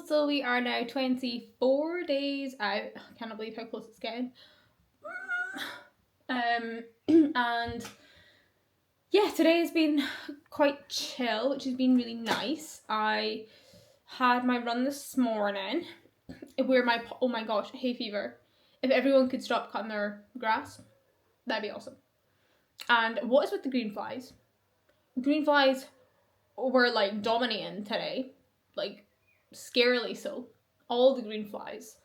So we are now 24 days out. I cannot believe how close it's getting. And yeah, today has been quite chill, which has been really nice. I had my run this morning where oh my gosh, hay fever. If everyone could stop cutting their grass, that'd be awesome. And what is with the green flies? Green flies were like dominating today, like scarily so. All the green flies.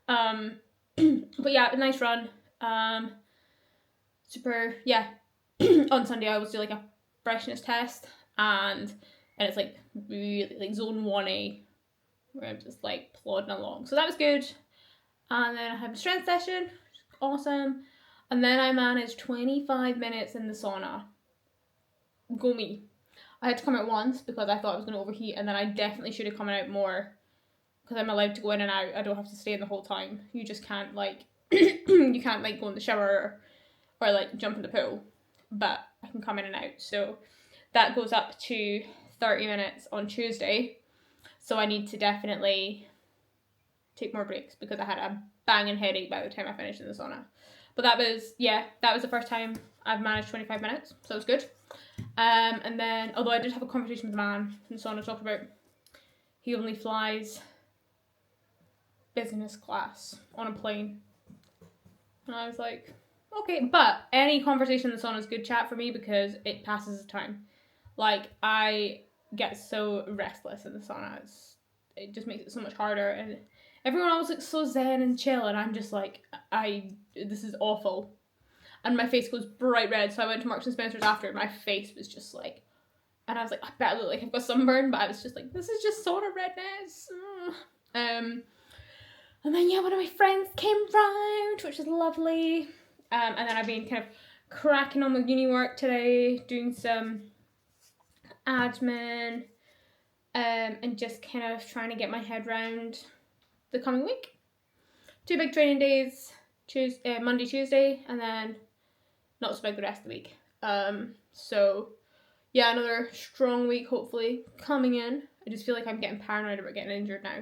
But yeah, a nice run. Super, yeah. On Sunday I always do like a freshness test, and it's like really like zone 1A, where I'm just like plodding along. So that was good. And then I had a strength session, awesome. And then I managed 25 minutes in the sauna. Go me. I had to come out once because I thought I was going to overheat, and then I definitely should have come out more because I'm allowed to go in and out. I don't have to stay in the whole time. You just can't like you can't like go in the shower or like jump in the pool, but I can come in and out. So that goes up to 30 minutes on Tuesday. So I need to definitely take more breaks because I had a banging headache by the time I finished in the sauna. But that was the first time I've managed 25 minutes, so it was good. And then, although I did have a conversation with the man in the sauna, talk about he only flies business class on a plane. And I was like, okay, but any conversation in the sauna is good chat for me because it passes the time. Like, I get so restless in the sauna. It just makes it so much harder, and everyone else looks so zen and chill, and I'm just like, this is awful. And my face goes bright red, so I went to Marks and Spencer's after, and my face was just like, and I was like, I bet I look like I've got sunburn, but I was just like, this is just sauna redness. And then yeah, one of my friends came round, which was lovely. And then I've been kind of cracking on with uni work today, doing some admin, and just kind of trying to get my head around the coming week. 2 big training days, Monday, Tuesday, and then not so big the rest of the week. So yeah, another strong week hopefully coming in. I just feel like I'm getting paranoid about getting injured now.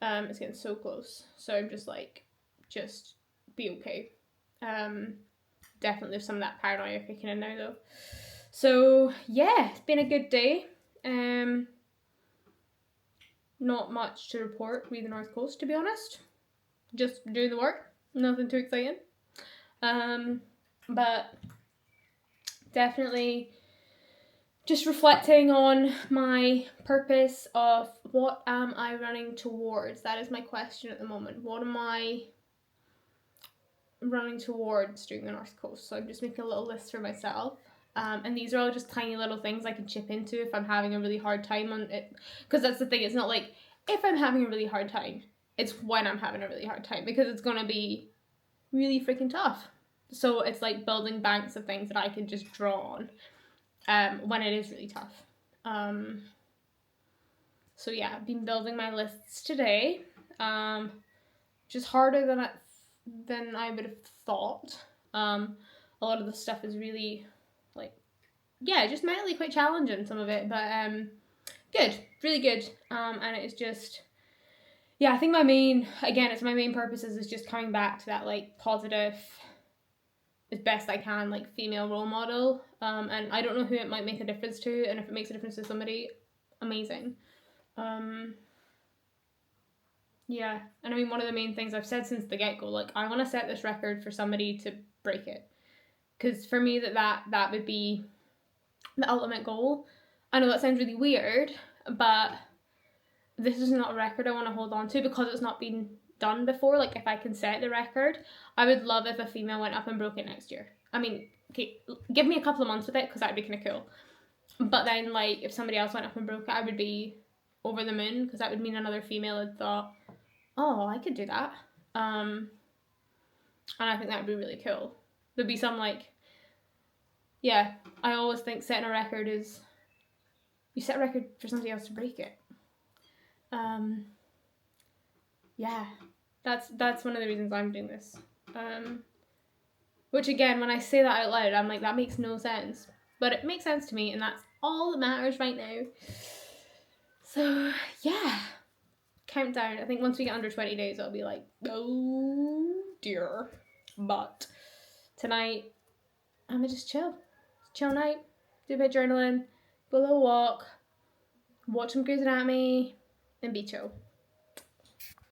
It's getting so close. So I'm just like, just be okay. Definitely there's some of that paranoia kicking in now though. So yeah, it's been a good day. Not much to report re the North Coast, to be honest. Just doing the work. Nothing too exciting. But definitely just reflecting on my purpose of what am I running towards. That is my question at the moment. What am I running towards doing the North Coast? So I'm just making a little list for myself. And these are all just tiny little things I can chip into if I'm having a really hard time on it. Because that's the thing, it's not like if I'm having a really hard time, it's when I'm having a really hard time, because it's going to be really freaking tough. So it's like building banks of things that I can just draw on when it is really tough. So yeah, I've been building my lists today, just harder than I would have thought. A lot of the stuff is really like, yeah, just mentally quite challenging, some of it, but good, really good. And it's just, yeah, I think my main purpose is just coming back to that like positive, as best I can, like female role model. And I don't know who it might make a difference to, and if it makes a difference to somebody, amazing. Yeah, and I mean, one of the main things I've said since the get-go, like, I want to set this record for somebody to break it. Because for me, that would be the ultimate goal. I know that sounds really weird, but this is not a record I want to hold on to because it's not been done before. Like, if I can set the record, I would love if a female went up and broke it next year. I mean, okay, give me a couple of months with it because that'd be kind of cool. But then, like, if somebody else went up and broke it, I would be over the moon, because that would mean another female had thought, oh, I could do that. And I think that would be really cool. There'd be some, like, yeah, I always think setting a record is, you set a record for somebody else to break it. Yeah, that's one of the reasons I'm doing this. Which again, when I say that out loud, I'm like, that makes no sense. But it makes sense to me, and that's all that matters right now. So, yeah. countdown. I think once we get under 20 days, it'll be like, oh dear. But tonight, I'm gonna just chill. Chill night, do a bit of journaling, go a little walk, watch some Grey's Anatomy, and be chill.